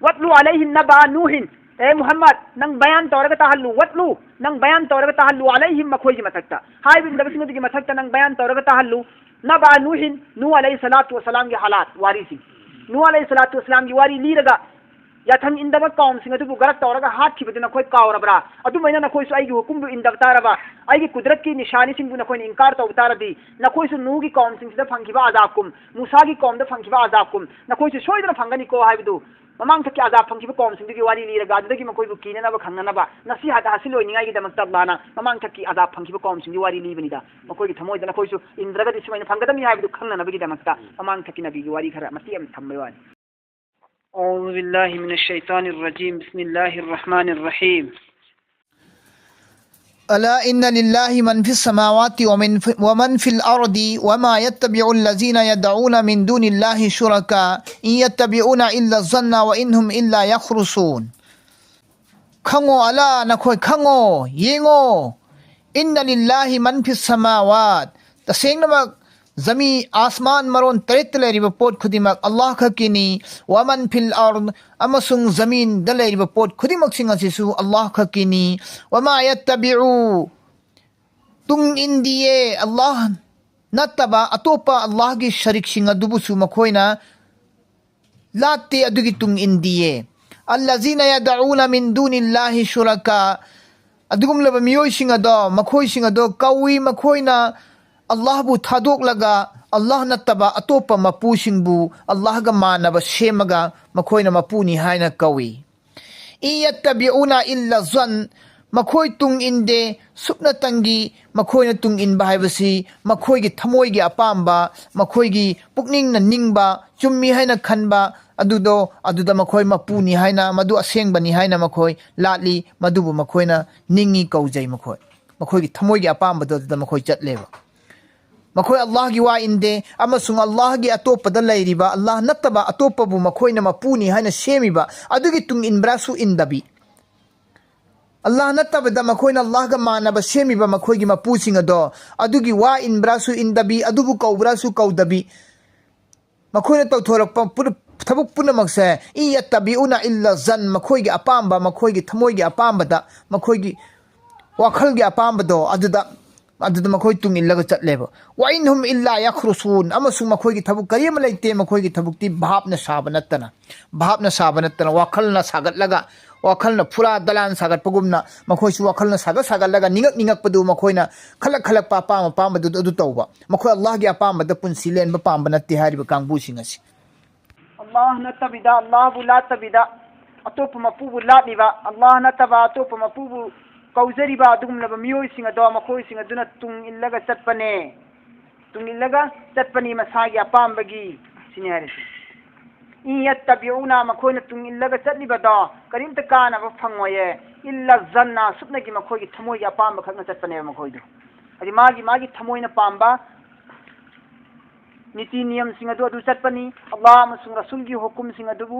वत्लु अलैहिम नबा नूहिन ए मुहम्मद नंग बयान तौरगा ताहल्लु वत्लु नंग बयान तौरगा ताहल्लु अलैहिम मखोई मथक्ता हाय बिन दबसिंग की मथक्ता नंग बयान तौरगा ताहल्लु नबा नूहिन नू अलैहि सलातु वसलाम की हालात वारिसी नू अलैहि सलातु वसलाम की वारी लीरगा याथंग इंदब कौम सिंह अदुबु गरक तौरगा हाटखिबदु नखोई कावरबरा अदुमैना नखोइसु आइगी हुकुमबु इंदब तारबा आइगी कुदरत की निशानी सिंहबु नखोइन इंकार तौ तारदी नखोइसु नूगी कौम सिंहदा फंगिबा अजाबकुम मूसागी कौमदा फंगिबा अजाबकुम नखोइसु सोइदना फंगनी को हाइबदु ममांग थकी अजाब फंगिबा कौम सिंहदगी वारी लीरगा अदुदगी मखोइबु कीननबा खंगनबा नसी हादा हासिलोइनिंगाई दमक तब्लाना ममांग थकी अजाब फंगिबा कौम सिंहदी वारी लीबनिदा मखोइगी थमोइदा नखोइसु इंद्रगदि सुमैना फंगदमी हाइबदु खंगनबगी दमकता ममांग थकी नबीगी वारी खरा मती अम थम्बे वानी औज़ु बिल्लाहि मिनश शैतानिर रजीम बिस्मिल्लाहिर रहमानिर रहीम अला इन्ना लिल्लाहि मन फिस समावाति व मन फिल अर्दि व मा यत्तबिउल लज़ीना यदऊना मिन दुनिल्लाहि शुरका इन यत्तबिउना इल्ला ज़न्ना व इनहुम इल्ला यखरुसून। खंगो अला नखोय खंगो येंगो इन्ना लिल्लाहि मन फिस समावात तसेंगनमक जमी आसमान मरोन तरेत लेरिबा पोट खुदिमक अल्लाह खकिनी वमन फिल अर्द अमसुंग जमीन द लेरिबा पोट खुदिमक सिंग असिसु अल्लाह खकिनी वमा यत्तबिउ तुंग इंदिये अल्लाह नत्तबा अतोपा अल्लाह की शरीक सिंग अदुबुसु मखोइना लाते अदुगी तुंग इंदिये अल्लज़ीना यदऊना मिन दुनिल्लाहि शुरका अदुगुमलबा मियोय सिंग अदो मखोय सिंग अदो कौई मखोइना अल्लाह बु थादोक लगा अल्लाह नत्तबा अतोपा मपू सिंबु अल्लाह गा मानबा सेमगा मखोइना मपूनी हाइना कौई इयत्तबिउना इल्ला ज़न मखोई तुंग इंदे सुपना तंगी मखोइना तुंग इनबा हाइबसी मखोइगी थमोइगी अपाम्बा मखोइगी पुकनिंग न निंगबा चुम्मी हाइना खनबा अदुदा मखोई मपूनी हाइना मदु असेंगबनी हाइना मखोई लाटली मदुबु मखोइना निंगी कौजै मखोइगी थमोइगी अपाम्बदो अदुदा मखोई चटलेबा मखोई अल्लाह की वा इंदे अमसुंग अल्लाह की अतोपदा लैरिबा अल्लाह नत्तबा अतोपबु मखोइना मपूनी हाइना सेमिबा अदुगी तुंग इनब्रासु इंदबी अल्लाह नत्तबदा मखोइना अल्लाह गा मानबा सेमिबा मखोइगी मपूसिंग अदो अदुगी वा इनब्रासु इंदबी अदुबु कौब्रासु कौदबी मखोइना तौथोरकपा थबुक पुनमकसे इयत्तबिउना इल्ला ज़न मखोइगी अपाम्बा मखोइगी थमोइगी अपाम्बदा मखोइगी वाखलगी अपाम्बदो अदुदा मखोई तुंग इल्लगा चटलेबा व इनहुम इल्ला यखरुसून अमसुंग मखोइगी थबुक करियम लैते मखोइगी थबुकती भावना साबा नत्तना वाखलना सागतलगा वाखलना फुरा दलान सागतपगुमना मखोइसु वाखलना सागतलगा निंगक पदु मखोइना खलक पापा पामबदु अदु तौबा मखोइ अल्लाह गी अपामबदा पुंसी लेनबा पामबा नत्ते हारिबा कांगबुसिंग असि अल्लाह नत्तबिदा अल्लाह बु लातबिदा अतोप मपूबु लाबिबा अल्लाह नत्तबा अतोप मपूबु कौजरीबा अदुगुमलबा मियोइसिंग अदो मखोइसिंग अदुना तुंग इल्लगा चटपनी मसागी अपाम्बगी सिनि हारिसि इन यत्तबिउना मखोइना तुंग इल्लगा चटलिबदो करिमता कानबा फंगोये इल्ला ज़न्ना सुपनगी मखोइगी थमोइगी अपाम्बा खकना चटपने मखोइदो अदि मागी थमोइना पाम्बा नीति नियम सिंह अदु चटपनी अल्लाह अमसुंग रसूल की हुकुम सिंह अदुबु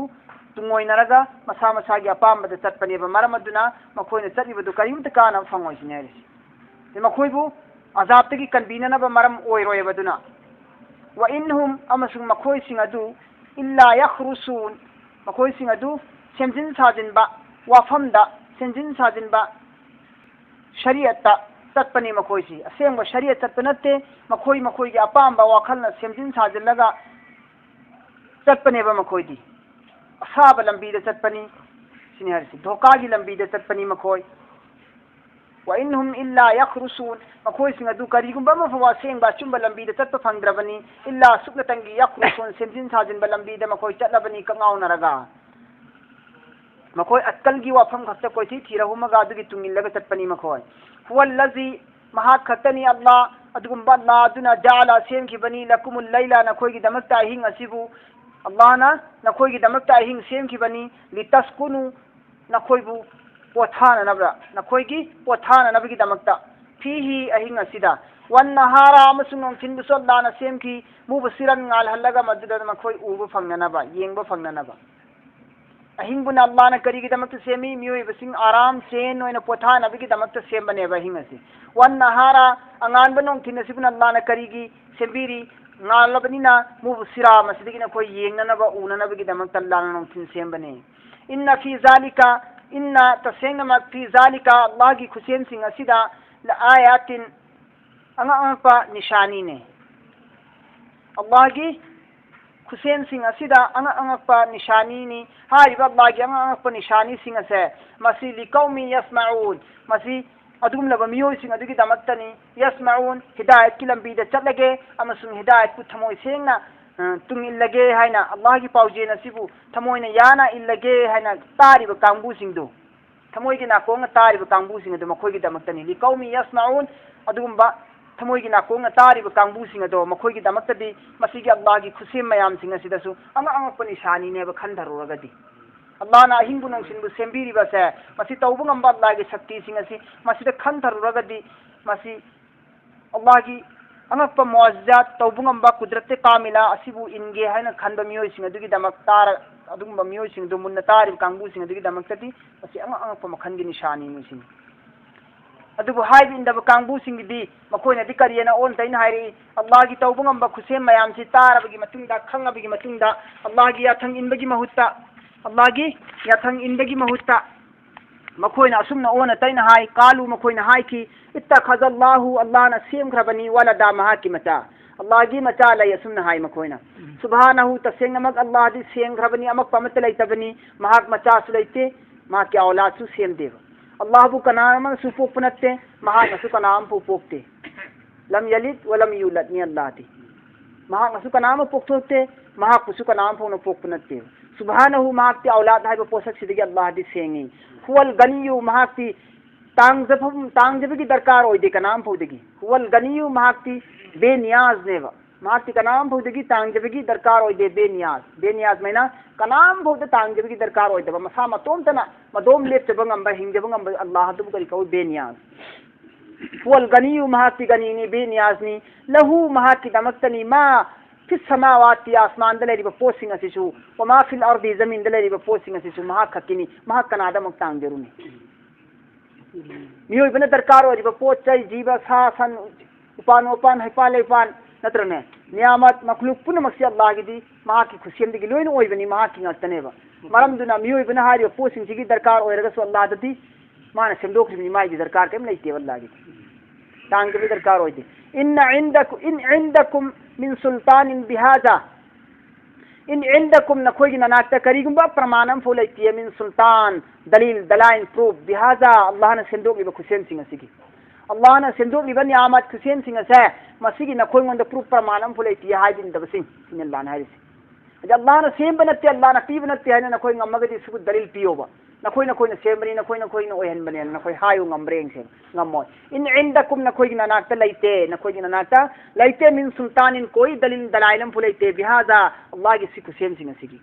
तुंगोइनरगा मसा मसागी अपाम्बदा चटपनेबा मरम अदुना मखोइना चटलिबदु करिमता काना फंगोइसिनि हारिसि मखोइबु अजाबतगी कनबीननबा मरम ओइरोयबदुना व इनहुम अमसुंग मखोइसिंग अदु इल्ला यखरुसून मखोइसिंग अदु सेमजिन साजिनबा वाफमदा सेमजिन साजिनबा शरीयता चटपनी मखोइसी असेंग शरीयत चटपनते मखोइगी अपाम्बा वाखलना सेमजिन साजिनलगा चटपनेबा मखोइदी असाब लंबीदा चटपनी सिनि हारिसि धोकागी लंबीदा चटपनी मखोइ व इनहुम इल्ला यखरुसून मखोइसिंग अदु करिगुंबा मफवा सेंगबा चुंबा लंबीदा चटपा फंगद्रबनी इल्ला सुक्लतंगी यखरुसून सेमजिन साजिनबा लंबीदा मखोइ चटलबनी कंगाउनरगा मखोइ अक्कलगी वाफम खक्ता कोइथि थिरहुमगा अदुगी तुंगिल्लगा चटपनी मखोइ हुवल्लज़ी महात खक्तनी अल्लाह अदुगुंबा अल्लाह अदुना जाला सेमखिबनी लकुमुल लैला नखोइगी दमकता अहिंग असिबु अल्लाहना नखोइगी दमकता अहिंग सेमखिबनी लितस्कुनु नखोइबु पोथाननबरा नखोइगी पोथाननबगी दमकता फिही अहिंग असिदा वन्नहारा अमसुंग नोंथिनबुसु अल्लाहना सेमखि मुबसिरन ngalhallaga maduda मखोइ उबु फंगननबा येंगबा फंगननबा अहिंगुना अल्लाहना करिगिदमक्ता सेमी मियोइबसिंग आराम chain ओइना पोथानबगिदमक्ता सेमबनेबा अहिंगसि वन्नहारा अंगानबा नोंथिनसिबुना अल्लाहना करिगी सेंबिरी ngalabnina mubu sira masidina ko yengnana ba unana ba gidamak tallan nong tin sembane inna fi zalika inna tasengna ma fi zalika Allah gi khusen sing asida la ayatin anga pa nishani ne Allah gi khusen sing asida anga pa nishani ni hari ba Allah gi anga pa nishani sing ase masi li qaumi yasma'un masi adum laba miyo sing adugi damaktani yasma'un hidayat ki lambi da chatlage amasung hidayat ku thamoi sengna tung illage haina Allah gi pauje nasibu thamoi na yana illage haina tari ba kangbu sing do thamoi gi na ko nga tari ba kangbu sing do makhoi gi damaktani li qaumi yasma'un adum ba thamoi gi na ko nga tari ba kangbu sing do makhoi gi damaktadi masigi Allah gi khusim mayam sing asidasu anga pani shani ne ba khandharu ragadi Allah na himbu nang sinbu sembiri basa masi taubu ngamba Allah gi sakti singasi masi da khanthar ragadi masi Allah gi angakpa muazzat taubu ngamba kudratte kamila asibu inge haina khanba miyo singa dugi damak tar adum miyo sing do munna tar kangbu singa dugi damak tati masi angakpa makhan gi nishani mu sing adubu haibi inda kangbu sing di makoina di kariyana on tain hairi Allah gi taubu ngamba khusem mayam si tar bagi matunda khanga bagi matunda Allah gi athang in bagi mahutta Allah gi yathang indagi mahutta makoina asumna ona taina hai qalu makoina hai ki ittakhadallahu Allah na sim khrabani walada mahakimata Allah gi mata la yasumna hai makoina subhanahu taseng mak Allah di seng khrabani amak pamat lai tabani mahak mata sulaite ma ki aulad su sem dev Allah bu kanam su pok punatte mahak su kanam pu pokte lam yalid wa lam yulad ni Allah ti mahak su kanam pokte mahak su kanam pu no pok punatte subhanahu mahakti aulad hai ba posak sidigi Allah di sengi huwal ganiyu mahakti tang jabagi darkar oide ka naam phodegi huwal ganiyu mahakti be niyaz neva mahakti ka naam phodegi tang jabagi darkar oide be niyaz maina ka naam phod tang jabagi darkar oide ba masa matom tana madom lep chabangam ba hingjabangam ba Allah tu kari kau be niyaz huwal ganiyu mahakti ganini be niyaz ni lahu mahakti damaktani ma في السماوات آسمان دلري بپوسing asisu وما في الأرض زمين دلري بپوسing asisu maha khakini maha kanada muktan jeruni miyo ibne darkar wari bapocai jiba sa san upan haipale upan natrane niyamat makhluk pun maksi Allah gidi maha ki khusiyam digi loin oi bani maha ki ngatane ba maram duna miyo ibne hari bapocing sigi darkar oiraga so Allah dati mana semdok ni mai di darkar kem naite wallahi tang ke darkar oide in indakum min sultanin bihada in indakum nakhoi na nakta karigumba pramanam fulaitie min sultan dalil dalain proof bihada Allah na sendok iba khusen singa sigi Allah na sendok iba niamat khusen singa sa masigi nakhoi ngonda proof pramanam fulaitie hajin dabasing sinallah na haris Allah na sem banate Allah na pi banate hana nakhoi ngamagadi sugu dalil piyoba nakhoi na semri nakhoi na ohen bane nakhoi hayu ngamreng sem ngamoy in indakum nakhoi na nakta laite nakhoi na nakta laite min sultanin koi dalil dalailam fulaite bihada Allah gi siku sem singa sigi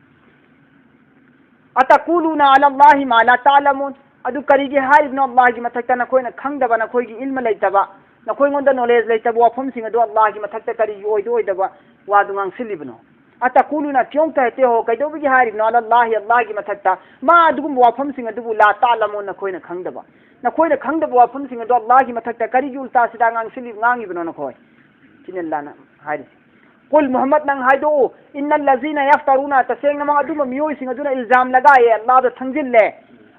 ataquluna ala Allah ma la ta'lamun adu karigi hai ibn Allah gi mathakta nakhoi na khangdaba nakhoi gi ilma laitaba nakhoi ngonda knowledge laitaba wafam singa do Allah gi mathakta karigi oidaba wadu ngang silibno ataquluna kyong tahte ho kaido bi hari na Allah Allah gi mathakta ma adugum wafam singa dubu la ta'lamun na koina khangdaba na koina khangdaba wafam singa do Allah gi mathakta kari julta sida ngang silib ngang ibno na khoi kinella na hari qul muhammad nang haido innal ladzina yaftaruna tasenga ma adum miyo singa duna ilzam lagaye Allah da thangjille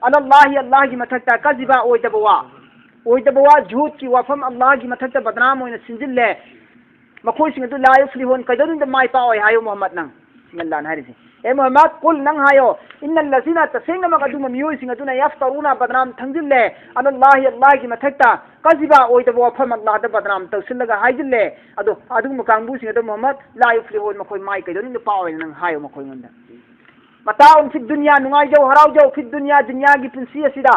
ala Allah gi mathakta kaziba oidaba jhut ki wafam Allah gi mathakta badnam oina sinjille makhoi singa du la yuflihun kaidun da mai pa oi hayo muhammad nang singallah harisi e muhammad qul nang hayo innal lazina tasenga magaduma miyo singa du na yaftaruna badnam thangjille Allah gi mathakta kaziba oi da wafam Allah da badnam tawsillaga haijille adu mukangbu singa du muhammad la yuflihun makhoi mai kaidun da pa oi nang hayo makhoi ngonda mataun fi dunya nungai jau harau jau fi dunya gi pinsi asida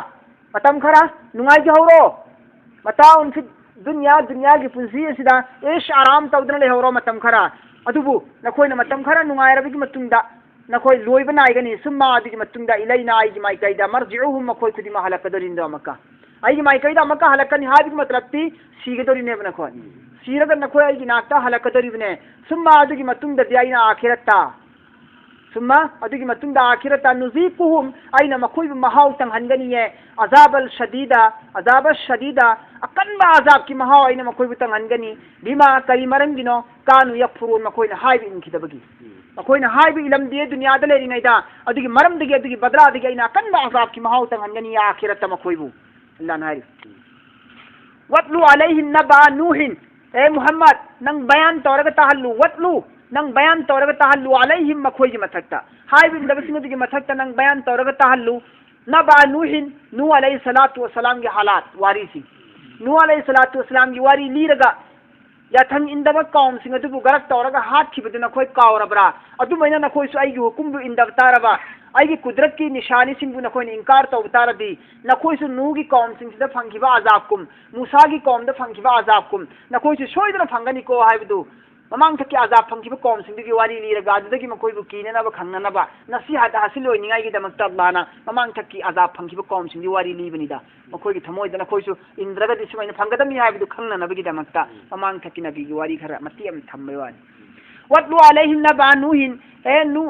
matam khara nungai gi horo mataun fi dunya gi punsi sida ish aram tawdna le horo matam khara adubu nakoi na matam khara nungai rabi matunda nakoi loiba nai gani summa adi matunda ilaina ai mai kaida marji'uhum makoi kudi ma halakadarinda makka ai mai kaida makka halakani hadi matlab ti sigedori ne bana khoi siraga nakoi ai nakta halakadari bne summa adi matunda diaina akhiratta सुम्मा अदुगी मतुंदा आखिरता नुजीकुहुम आइना मखोई महाव तंगहनगनिये अजाबल शदीदा अकन्बा अजाब की महाव आइना मखोई तंगहनगनी बिमा करी मरंगिनो कानु यकफुरुन मखोइना हाइबि इनखिदबगी मखोइना हाइबि इलमदे दुनियादा लेरिङैदा अदुगी मरमदगी अदुगी बदरादगी आइना अकन्बा अजाब की महाव तंगहनगनी आखिरता मखोइबु अल्लाह नाइरि वत्लु अलैहिम नबा नूहिन ए मुहम्मद नंग बयान तौरगा तहल्लु वत्लु नंग बयान तौरगा तहल्लु अलैहिम मखोइगी मथक्ता हाइबिन दबसिंगदिगी मथक्ता नंग बयान तौरगा तहल्लु नबा नूहिन नू अलैहि सलातु वसलाम की हालात वारीसी नू अलैहि सलातु वसलाम की वारी लीरगा याथंग इंदब कौम सिंग अदुबु गरक तौरगा हाथखिबदु नखोइ कावरबरा अदुमैना नखोइसु आइगी हुकुमबु इंदब तारबा आइगी कुदरत की निशानी सिंगबु नखोइना इंकार तौब तारदी नखोइसु नूगी कौम सिंगसिदा फंगिबा अजाबकुम मूसागी कौमदा फंगिबा अजाबकुम नखोइसु सोइदना फंगनिको हाइबदु ममांग थकी अजाब फंगिबा कौम सिंगदी वारी लीरगा अदुदगी मखोइबु कीननाबा खंगनबा नसीहत हासिलोइनिंगाइगी दमक्ता अल्लाहना ममांग थकी अजाब फंगिबा कौम सिंगदी वारी लीबनिदा मखोइगी थमोइदा नखोइसु इंद्रगदि सुमाइना फंगदमी हाइबदु खंगननबगी दमक्ता ममांग थकी नबीगी वारी खरा मतियम थम्बवानी वत्लु अलैहिम नबा नूहिन ए नू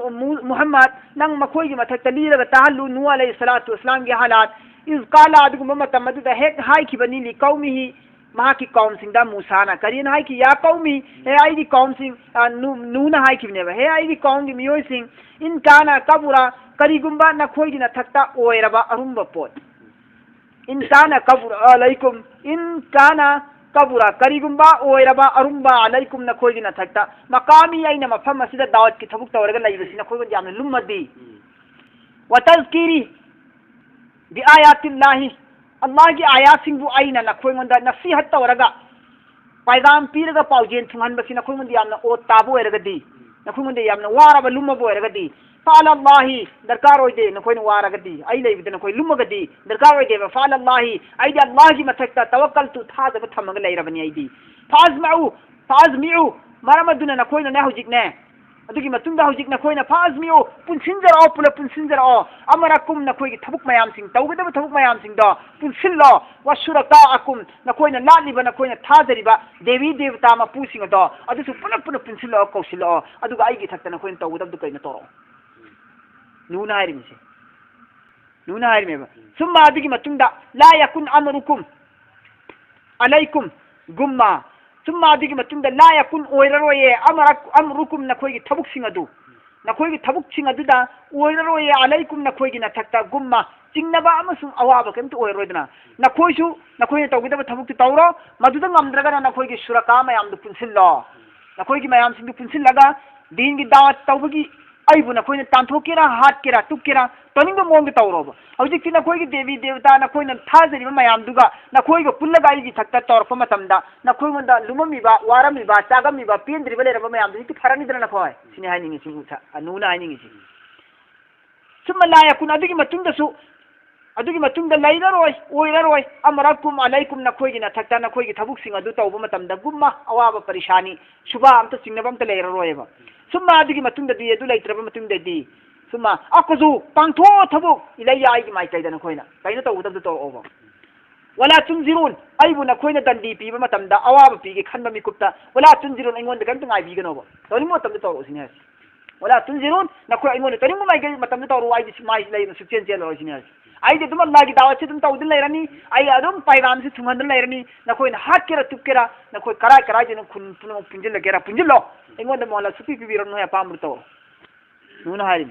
मुहम्मद नंग मखोइगी मथक्ता लीरगा ताहल्लु नू अलैहि सलातु वसलाम की हालात इस काला अदुगुम मतमदुदा हेक हाइखिबनी लि कौमिही महाकी कौम सिंगदा मूसाना करियन हाइ की या कौमी हे आइगी कौम सिंग नूना हाइ किबनेबा हे आइगी कौम की मियोय सिंग इन काना कबुरा करिगुम्बा नखोइगी नथक्ता ओइरबा अरुम्बा पोत इन काना कबुरा अलैकुम इन काना कबुरा करिगुम्बा ओइरबा अरुम्बा अलैकुम नखोइगी नथक्ता मकामी आइना मफम असिदा दावत की थबुक तवरगा लैबसि नखोइगन यामना लुम्मदी व तज़किरी बि आयातिल्लाहि अल्लाह की आयात सिंगबु आइना नखोइगोंदा नसीहत तवरगा पैगाम पीरगा पाउजेन थुंगहनबसि नखोइगोंदा यामना ओ ताबो ओइरगदी नखोइगोंदा यामना वारबा लुम्मबो ओइरगदी फाल अल्लाहि दरकार ओइदे नखोइना वारगदी आई लैबदे नखोइ लुम्मगदी दरकार ओइदे फाल अल्लाहि आइदे अल्लाह की मथक्ता तवक्कलतु थादबा थमगा लैरबनी आइदी फाजमिउ मरमदुना नखोइना ने हुजिकने अदुगी मतुंदा हुजिक नखोइना फाजमिउ पुनसिनजरओ पुला पुनसिनजरओ अमरकुम नखोइगी थबुक मयाम सिंग तौगदब थबुक मयाम सिंग दो पुनसिल्लो वशुरकाअकुम नखोइना लालिबा नखोइना थाजरिबा देवी देवता मपु सिंग दो अदुसु पुनः पुनः पुनसिल्लो कौसिल्लो अदुगा आइगी थक्ता नखोइना तौगदब कैना तोरो नूना हाइरिमिसे नूना हाइरिमेबा सुम्मा अदुगी मतुंदा ला यकुन अमरुकुम अलैकुम गुम्मा सुम्मा अदुगी मतुंदा ला यकुन ओइररोये अमरुकुम नखोइगी थबुक सिंग अदु नखोइगी थबुक सिंग अदुदा ओइररोये अलैकुम नखोइगी नथक्ता गुम्मा चिंगनबा अमसुंग अवाबा केमतु ओइरोइदना नखोइसु नखोइना तौगदब थबुक तौरो मदुदा ngamdragana नखोइगी सुरका मयामदु पुनसिल्लो नखोइगी मयाम सिंगदु पुनसिल्लगा दीन की दावत तौबगी आइबु नखोइना तांथोकेरा हाटकेरा तुकेरा तनिंग मोंग तौरोब हौजिकति नखोइगी देवी देवता नखोइना थाजरिबा मयामदुगा नखोइगा पुल्लगा आइगी थक्ता तौरप मतमदा नखोइगोंदा लुममिबा वारमिबा चागमिबा पेंद्रिबा लेरबा मयामदु हिति फरनिदना नखोय सिनि हाइनिंगि सिंगुथा अनुना हाइनिंगि सि सुम्मा ला यकुन अदुगी मतुंदा लैररोय ओइररोय अमरकुम अलैकुम नखोइगी नथक्ता नखोइगी थबुक सिंग अदु तौबा मतमदा गुम्मा अवाबा परेशानी सुबा अमता सिंगनबा अमता लैररोयबा सुम्मा अदुगी मतुंदा दी अदु लैत्रबा मतुंदा दी सुम्मा अकजु पांथो थबुक इलैया आइगी माइकैदा नखोइना कैना तौगदब तौओबा वला तुनजिरुन आइबु नखोइना दंडी पीबा मतमदा अवाबा पीगे खनबा मिकुप्ता वला तुनजिरुन ऐंगोंदा गंत गाइबिगनोबा तौलिमो मतमदा तौरोसिने हस वला तुनजिरुन नखोइ ऐंगोंदा तौलिमो माइगे मतमदा तौरो आइदि माइ लैना सुचेन चेलोसिने हस आइदे तुम अल्लाह की दावत से तुम तौदन लैरनी आई अदुम पैगाम से थुंगदन लैरनी नखोइ हाटकेरा तुकेरा नखोइ कराय कराय जेन खुन पुनो पुंजिल्लगेरा पुंजिल्लो ऐंगोंदा मोला सुपि पिबिरनो या पामृतो नूना हारिम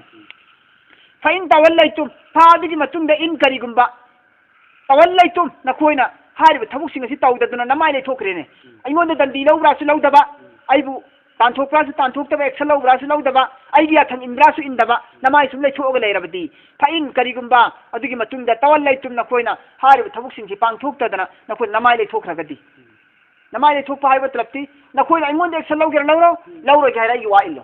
फाइन तवल्लैतुम फादिगी मतुंदा इन करिगुंबा तवल्लैतुम नखोइना हारिबा थबुकसिंग असि तौददुना नमाइ लेथोखरेने ऐंगोंदा दंडी लौब्रासु लौदबा आइबु तांथोक्रासु तांथोक्तबा एक्शन लौब्रासु लौदबा आइगी अथम इंद्रासु इंदबा नमाइ सुम लेथोगा लैरबदी फाइन करिगुंबा अदुगी मतुंदा तवल्लैतुम नखोइना हारिबा थबुकसिंगसि पांथोक्तदना नखोइ नमाइ लेथोखरगदी नमाइ लेथोक्पा हाइबा तलप्ति नखोइना ऐंगोंदा एक्शन लौगेरा लौरो के हाइराइगी वा इल्लो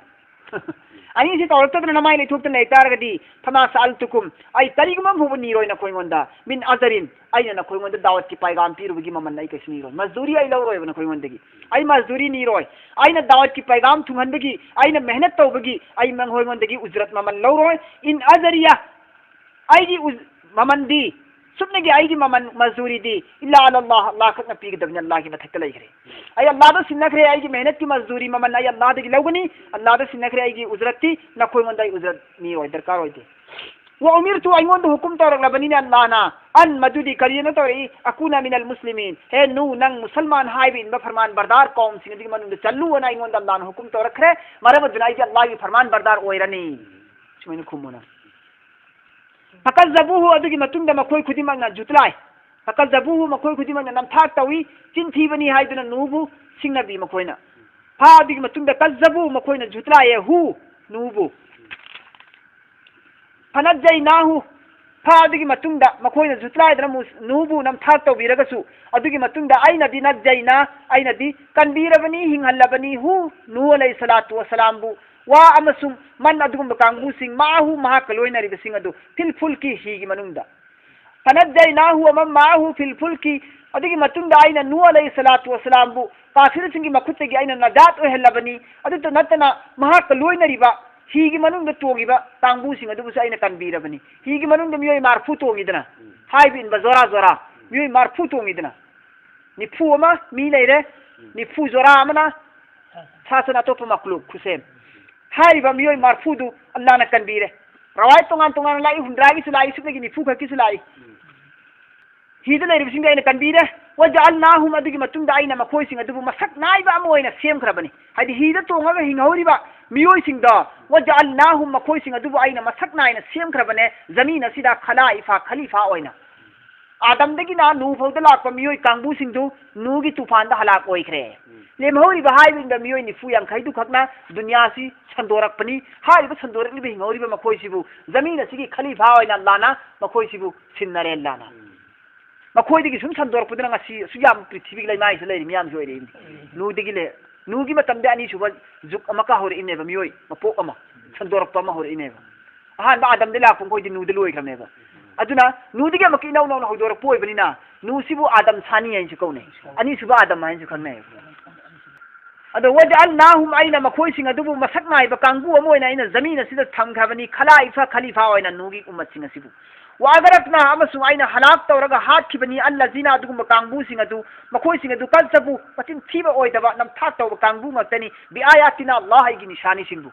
अनि से तौरक्तदना नमाइ लेथोक्तन लैतारगदी फमा सालतुकुम आई करिगुम भुबु नीरोय नखोइगोंदा मिन अजरिन आइना नखोइगोंदा दावत की पैगाम पीरुबगी ममन आई कैसि नीरोय मजदूरी आई लौरोय नखोइगोंदगी आई मजदूरी नीरोय आइना दावत की पैगाम थुंगहनबगी आइना मेहनत तौबगी आई मंगहोइगोंदगी उजरत ममन लौरोय इन अजरिया आइगी ममन दी सुपने की आई ममन मजदूरी दी इल्ला अल्लाह अल्लाह खतना पीगदबनी अल्लाह की मथक लेखरे आई अल्लाह दो सिन्नखरे आई मेहनत की मजदूरी ममन आई अल्लाह दगी लौगनी अल्लाह दो सिन्नखरे आई उजरती नखोय मंदाई उजरत नी होय दरकार होयते वो उमिर तो आइंगोंद हुकुम तौरलबनी ने अल्लाह ना अन मदुदी करियन तौरी अकुना मिनल मुस्लिमीन हे नु नंग मुसलमान हाय बिन फरमान बरदार कौम सिंह दिग मनुंद चल्लू वन आइंगोंद अल्लाह ना हुकुम तौरखरे मरम दुनाई जे अल्लाह की फरमान बरदार ओइरनी सुमिन खुमोना फकज़बूहु अदुगी मतुंग द मखोय खुदिमंग ना जुतलाय फकज़बूहु मखोय खुदिमंग ना नमथाक तवी चिंथीबनी हायदुना नुबु सिंगनबी मखोयना फा अदुगी मतुंग द कज़बू मखोयना जुतलाय हु नुबु फनजैनाहु फादुगी मतुंगदा मखोयना जुतलायदना नुबु नमथाक तौबिरगसु अदुगी मतुंगदा आइनदी नजैना आइनदी कनबीरबनी हिंगहल्लबनी हु नु अलैहि सलातु वसलामबु वा अमसुम मन अदुगुम कांगबु सिंग माहु महाकलोयनरिब सिंग अदु फिल फुलकी हिगी मनुंगदा फनजैनाहु अमम माहु फिल फुलकी अदुगी मतुंगदा आइना नु अलैहि सलातु वसलामबु काफिर सिंगी मखुत्तगी आइना नजात ओहल्लबनी अदुत नतना महाकलोयनरिबा हिगी मनुंग तोगिबा तांगबु सिंग अदुबुस आइना कनबीरबनी हिगी मनुंग मियोय मारफु तोगिदना हाइबिन बजोरा जोरा मियोय मारफु तोगिदना निफु अमा मी लेरे निफु जोरा अमना सासन अतोप मखलूक खुसेम हाइबा मियोय मारफुदु अल्लाह ना कनबीरे रवायत तोंगान तोंगान लाई हुंद्रागी सुलाई सुने की निफु खकी सुलाई हिद लेरे सिंग आइना कनबीरे वजअलनाहुम अदुगी मतुंग आइना मखोय सिंग अदुबु मसक नाइबा अमोयना सेम खरबनी हाइदि हिद तोंगा हिंगौरिबा मियोय सिंग दा वजअलनाहुम मखोय सिंग अदुबु आइना मसक नाइना सेम खरबने जमीन असिदा खलाइफा खलीफा ओइना आदम दगी ना नु फौद लाक मियोय कांगबु सिंग दु नु गी तूफान दा हलाक ओइखरे लेमहौरी बहाय बिंग मियोय निफु यांखै दु खकना दुनिया सी संदोरकपनी हाय ब संदोरक लिबे हिंगौरी बा मखोय सिबु जमीन असिगी खलीफा ओइना लाना मखोय सिबु सिन्नरे लाना मखोय दगी सुम संदोरकपुदना ngasi सुयाम पृथ्वी लैमाय से लेरि मियाम जोइरे नु दगी ले नु गी मतम दे अनि सुबा जुक अमका होर इने बा मियोय मपोक अमा संदोरक पमा होर इने बा अहान बा आदम दे लाक कोय दि नु दे लोय खरने बा अदुना नु दगी मकी नौ नौ होदोर पोय बनिना नु सिबु आदम सानी हाइन सुकौने अनि सुबा आदम हाइन सुखने अदो वजअलनाहुम आइना मखोय सिंग अदुबु मसक नाइबा कांगबु अमोयना आइना जमीन असिदा थमखबनी खलाइफा खलीफा ओइना नुगी उम्मत सिंग सिबु वागरकना अमसु आइना हलाक तौरगा हातखिबनी अल्लजीना अदुगुम कांगबु सिंग अदु मखोय सिंग अदु कल्सबु पतिन थीबा ओइदबा नमथाक तौब कांगबु ngakतनी बि आयातिना अल्लाह की निशानी सिंगबु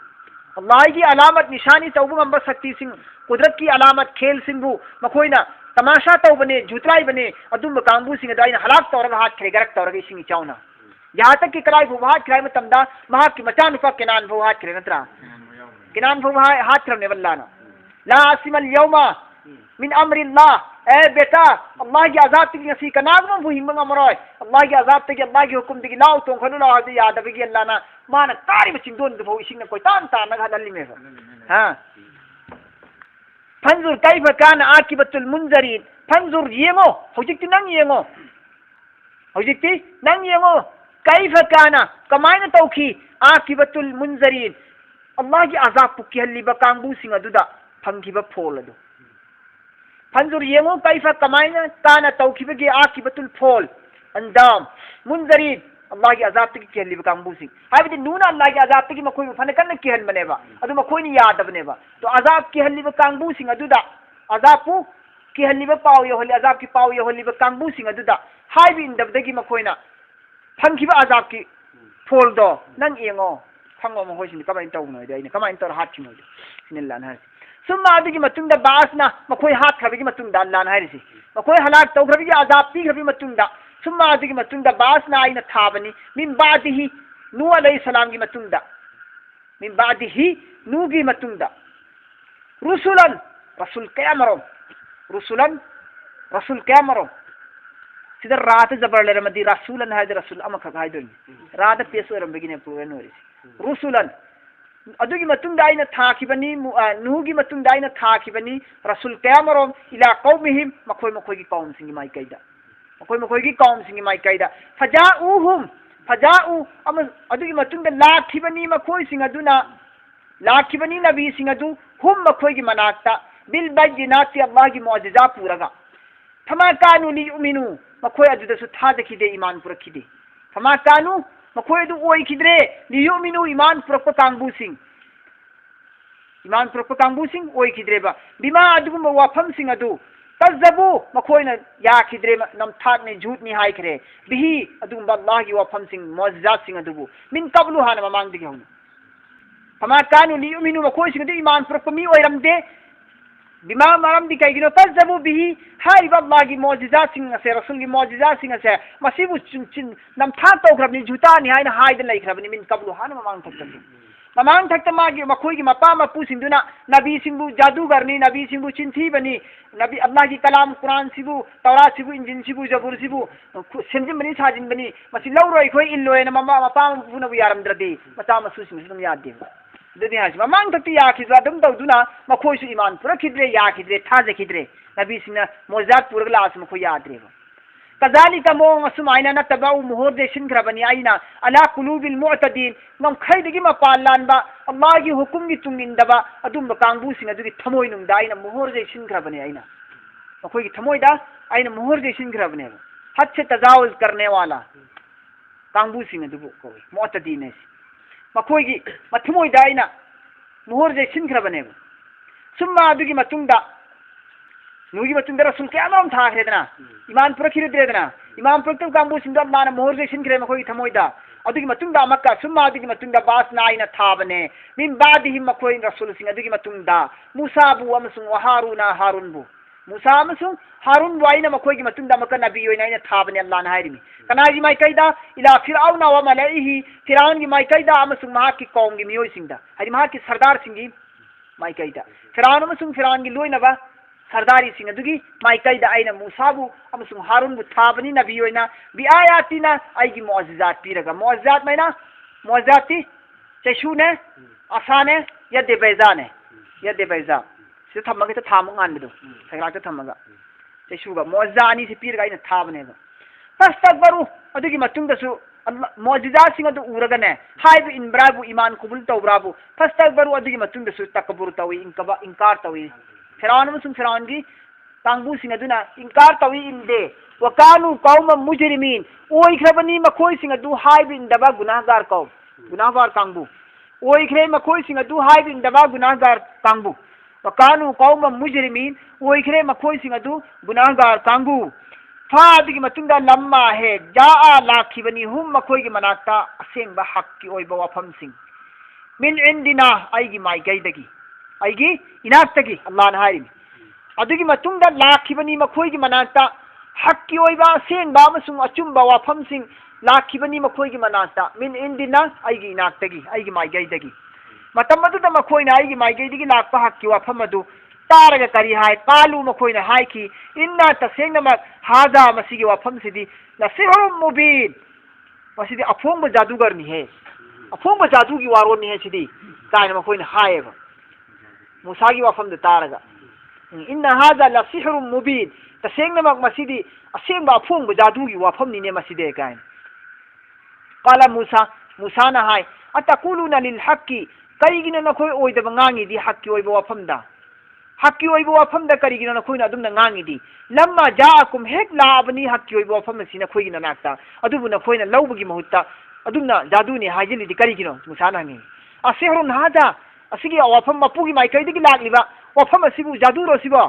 अल्लाह की अलामत निशानी तौबु गंबा शक्ति सिंग कुदरत की अलामत खेल सिंगबु मखोयना तमाशा तौबने जुतलाई बने अदुम कांगबु सिंग अदु आइना हलाक तौरगा हात खेगरक तौरगा सिंग चाउना यहाँ तक कि कलाई भुहात खिलाई में तमदा महा की मचान उफा किनान भुहात खिले नत्रा किनान भुहात हाथ खिलने वल्लाना ला आसिमल यौमा मिन अमरिल्लाह ए बेटा अल्लाह की आजाद की नसी का नागम भु हिंग मरोय अल्लाह की आजाद की अल्लाह की हुकुम दी लाओ तो खनु लाओ दी याद बगी अल्लाह ना मान तारी में चिंदोन दो इसिंग कोई तान तान नगा दल्ली में हां फंजुर कैफ कान आकिबतुल मुंजरीन फंजुर येंगो हुजिक्ति नंग येंगो हुजिक्ति नंग येंगो कैफ काना कमायना तौखी आकिबतुल मुंजरीन अल्लाह की अजाब पुकी हल्लीबा कांगबु सिंग अदुदा फंगिबा फोल अदु फंजुर येंगो कैफ कमायना काना तौखिबगे आकिबतुल फोल अंजाम मुंजरीन अल्लाह की अजाब की हल्लीबा कांगबु सिंग हाइबदि नूना अल्लाह की अजाब की मखोय फन कन की हल बनेबा अदु मखोय नि याद बनेबा तो अजाब की हल्लीबा कांगबु सिंग अदुदा अजाबु की हल्लीबा पाव यो हल्ली अजाब की पाव यो हल्लीबा कांगबु सिंग अदुदा हाइबि इंदबदगी मखोयना फंखिबा अजाब की फोल दो नंग येंगो फंगो मखोय सिंग कमाइन तौनो दे आइना कमाइन तौर हात छिनो सिनल्लान हाय सुम्मा अदगी मतुंगदा बासना मखोय हात खबगी मतुंगदा अल्लाह हायरिसि मखोय हलाक तौखबगी अजाब पी खबी मतुंगदा सुम्मा अदगी मतुंगदा बासना आइना थाबनी मिन बादिही नू अलैहि सलाम की मतुंगदा मिन बादिही नू की मतुंगदा रुसुलन रसूल कयामरो रुसुलन रसूल कयामरो सिदा रात जबर ले रमदी रसूलन है रसूल अमख खाय दोनी रात पेसो रमबगी ने पुरन होरिसि रुसुलन अदुगी मतुंगदा आइना थाखिबनी नूगी मतुंगदा आइना थाखिबनी रसूल कयामरोम इला कौमिहिम मखोय मखोय की कौम सिंगी माई कैदा मखोय मखोय की कौम सिंगी माई कैदा फजाऊ अम अदुगी मतुंगदा लाखिबनी मखोय सिंग अदुना लाखिबनी नबी सिंग अदु हुम मखोय की मनाक्ता बिल बैनाति अल्लाह की मौजिजा पूरगा फमा कानु लियुमिनु मखोय अदुदसु थादखिदे ईमान पुरखिदे फमा कानु मखोय दु ओइखिद्रे लियुमिनु ईमान पुरक कांगबु सिंग ईमान पुरक कांगबु सिंग ओइखिद्रेबा बिमा अदुगुम वाफम सिंग अदु कज़बू मखोइना याखिद्रे नमथाकने झूठनी हाइखरे बिही अदुगुम्बा अल्लाहगी वाफमसिंग मौजिजातसिंग अदुबु मिन कबलु हाना ममांगदगी हौना फमा कानु लियुमिनु मखोइसिंग अदु ईमान पुरकमी ओइरमदे बिमा मरमदि कैगिनो कज़बू बिही हाइबा अल्लाहगी मौजिजातसिंग असे रसूलगी मौजिजातसिंग असे मसिबु नमथाक तौख्रबनि झूठानी हाइना हाइदन लैख्रबनि मिन कबलु हाना ममांग थक्तबु ममांग थक्ता मागी मखोइगी मपा मपुसिंदुना नबी सिंबु जादूगरनी नबी सिंबु चिंथीबनी नबी अल्लाह की कलाम कुरान सिबु तौरात सिबु इंजिन सिबु जबूर सिबु सेंजिबनी साजिनबनी मसि लौरोय खोय इल्लोयना ममा मपा मपुनबु यारमद्रदे मचा मसुसिंग सुदम यादे दुदि हासि ममांग थक्ति याखिद्रा दम तौदुना मखोइसु ईमान पुरखिद्रे याखिद्रे थाजेखिद्रे नबी सिंगना मोजात पुरगला आस मखोय याद्रे कजालिका मोंग असुमाइना नतबाउ मुहर देशिनख्रबनी आइना अला कुलूबिल मुअतदीन नम खैदगी मपाल लानबा अल्लाहगी हुकुमगी तुंगिंदबा अदुम कांगबुसिंग अदुगी थमोय नुंगदा आइना मुहर देशिनख्रबनी आइना मखोयगी थमोयदा आइना मुहर देशिनख्रबनी हद से तजावुज करने वाला कांगबुसिंग अदुबु कोय मुअतदीन है मखोयगी मथमोयदा आइना मुहर देशिनख्रबनी सुम्मा अदुगी मतुंगदा नुगी मतुंगदा रसूल क्यामम थाखरेदना इमान पुरखिरद्रेदना इमान पुरक्तब कांबुसिंदा अल्लाहना मोहर देशिनख्रे मखोयगी थमोयदा अदुगी मतुंगदा मक्का सुम्मा अदुगी मतुंगदा बासना आइना थाबने मिन बादिहि मखोय रसूल सिंग अदुगी मतुंगदा मूसाबु अमसुंग हारूना हारूनबु मूसा अमसुंग हारून वाइना मखोयगी मतुंगदा मक्का नबी ओइना आइना थाबने अल्लाहना हायरिमि कनागी माइकैदा इला फिरऔना व मलाइहि फिरऔनगी माइकैदा अमसुंग महाकी कौमगी मियोइसिंगदा हायरि महाकी सरदार सिंगी माइकैदा फिरऔन अमसुंग फिरऔनगी लोइनबा सरदारी सिंह अदुगी माइकैदा आइना मूसाबु अमसुंग हारूनबु थाबनी नबी ओइना बि आयातिना आइगी मौजिजात पिरगा मौजिजात मैना मौजिजाती चेशुने आसाने यदे बैजा से थमगे त थाम गानबदु सगराक थमगा चेशुगा मौजिजानी से पिरगा आइना थाबनेबा फस्तकबरु अदुगी मतुंगदसु मौजिजात सिंह अदु उरगने हाइबु इनब्राबु ईमान कुबुल तौब्राबु फस्तकबरु अदुगी मतुंगदसु तकबुर तवी इंकार तवी फिरौन अमसुंग फिरौनगी कांगबुसिंग अदुना इंकार तवी इंदे वकानु कौम मुजरिमीन ओइख्रबनी मखोइसिंग अदु हाइबु इंदबा गुनाहगार कौम गुनाहगार कांगबु ओइख्रे मखोइसिंग अदु हाइबु इंदबा गुनाहगार कांगबु वकानु कौम मुजरिमीन ओइख्रे मखोइसिंग अदु गुनाहगार कांगबु फादगी मतुंगदा लम्मा है जाआ लाखिबनी हुम मखोइगी मनाक्ता असेंबा हक्की ओइबा वाफमसिंग मिन इंदिना आइगी माइगैदगी आइगी इनाक्तगी अल्लाह ना हारिमि अदुगी मतुंगदा लाखिबनी मखोइगी मनाक्ता हक्की ओइबा असेंबा अमसुंग अचुंबा वाफमसिंग लाखिबनी मखोइगी मनाक्ता मिन इंदिना आइगी इनाक्तगी आइगी माइगैदगी मतम अदुदा मखोइना आइगी माइगैदगी लाक्पा हक्की वाफम अदु तारगा करी हाय कालू मखोइना हायकी इन्ना तसेंगनमक हाजा मसिगी वाफमसिदी लसिहुम मुबीन मसिदी अफोंग जादूगरनी है अफोंग जादूगी वारोनी है सिदी कायना मखोइना हायबा मूसागी वाफम तारगा इन्ना हाजा लसिहुम मुबीन तसेंगनमक मसिदी असेंबा अफोंग जादूगी वाफमनिने मसिदे कायना काला मूसा ना हाय अतकुलुना लिल हक्की करिगिना नखोय ओइदबा ngangi हक्की ओइबा वाफमदा हक्की ओइबा वाफमदा करिगिना नखोयना अदुमना ngangi लम्मा जाअकुम हेक लाबनी हक्की ओइबा वाफम सिना खोयगिना नाक्ता अदुबु नखोयना लौबगी महुत्ता अदुमना जादूनी हाइजिलिदि करिगिनो मुसाना नgi असेहरुन हाजा असिगी वाफम मपुगी माइकैदिगी लागलिबा वाफम असिबु जादूरो सिबो